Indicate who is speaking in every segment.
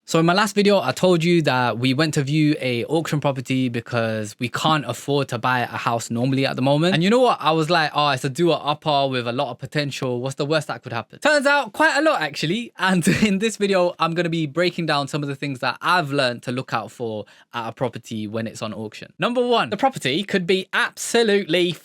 Speaker 1: So in my last video, I told you that we went to view a auction property because we can't afford to buy a house normally at the moment. And you know what? I was like, oh, it's a doer-upper with a lot of potential. What's the worst that could happen? Turns out quite a lot actually. And in this video, I'm going to be breaking down some of the things that I've learned to look out for at a property when it's on auction. Number one, the property could be absolutely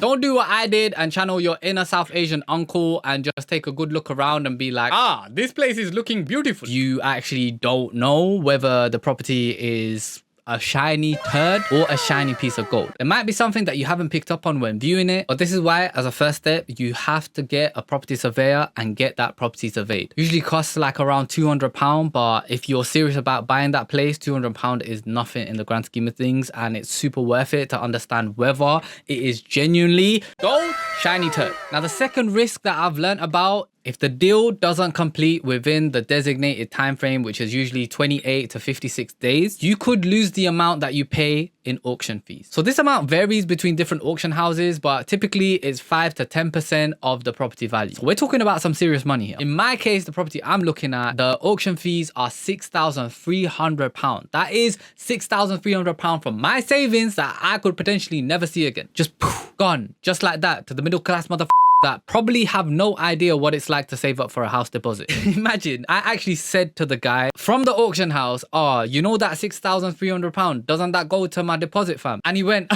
Speaker 1: don't do what I did and channel your inner South Asian uncle and just take a good look around and be like, this place is looking beautiful. You actually don't know whether the property is a shiny turd or a shiny piece of gold. It might be something that you haven't picked up on when viewing it, but this is why, as a first step, you have to get a property surveyor and get that property surveyed. Usually costs like around £200, but if you're serious about buying that place, £200 is nothing in the grand scheme of things, and it's super worth it to understand whether it is genuinely gold, shiny turd. Now, the second risk that I've learned about, if the deal doesn't complete within the designated time frame, which is usually 28 to 56 days, you could lose the amount that you pay in auction fees. So this amount varies between different auction houses, but typically it's 5 to 10% of the property value. So we're talking about some serious money here. In my case, the property I'm looking at, the auction fees are £6,300. That is £6,300 from my savings that I could potentially never see again. Just poof, gone, just like that, to the middle class motherfucker that probably have no idea what it's like to save up for a house deposit. Imagine, I actually said to the guy from the auction house, oh, you know that £6,300, doesn't that go to my deposit, fam? And he went,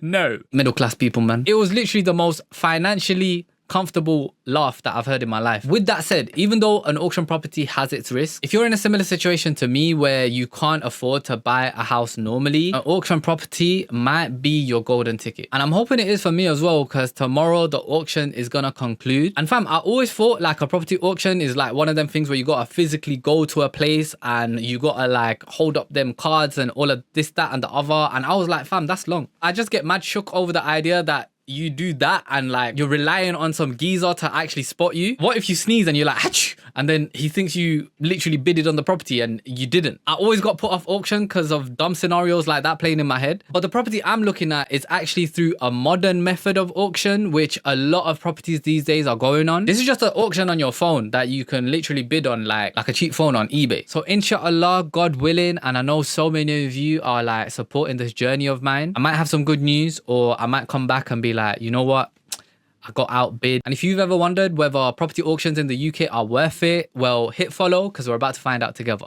Speaker 1: no. Middle class people, man. It was literally the most financially comfortable laugh that I've heard in my life. With that said, even though an auction property has its risks, if you're in a similar situation to me where you can't afford to buy a house normally, an auction property might be your golden ticket. And I'm hoping it is for me as well, because tomorrow the auction is gonna conclude. And fam, I always thought like a property auction is like one of them things where you gotta physically go to a place and you gotta like hold up them cards and all of this, that, and the other. And I was like, fam, that's long. I just get mad shook over the idea that you do that and like you're relying on some geezer to actually spot you. What if you sneeze and you're like, Hach! And then he thinks you literally bidded on the property and you didn't? I always got put off auction because of dumb scenarios like that playing in my head. But the property I'm looking at is actually through a modern method of auction, which a lot of properties these days are going on. This is just an auction on your phone that you can literally bid on like a cheap phone on eBay. So inshallah, God willing, and I know so many of you are like supporting this journey of mine, I might have some good news, or I might come back and be like, you know what, I got outbid. And if you've ever wondered whether property auctions in the UK are worth it, well, hit follow because we're about to find out together.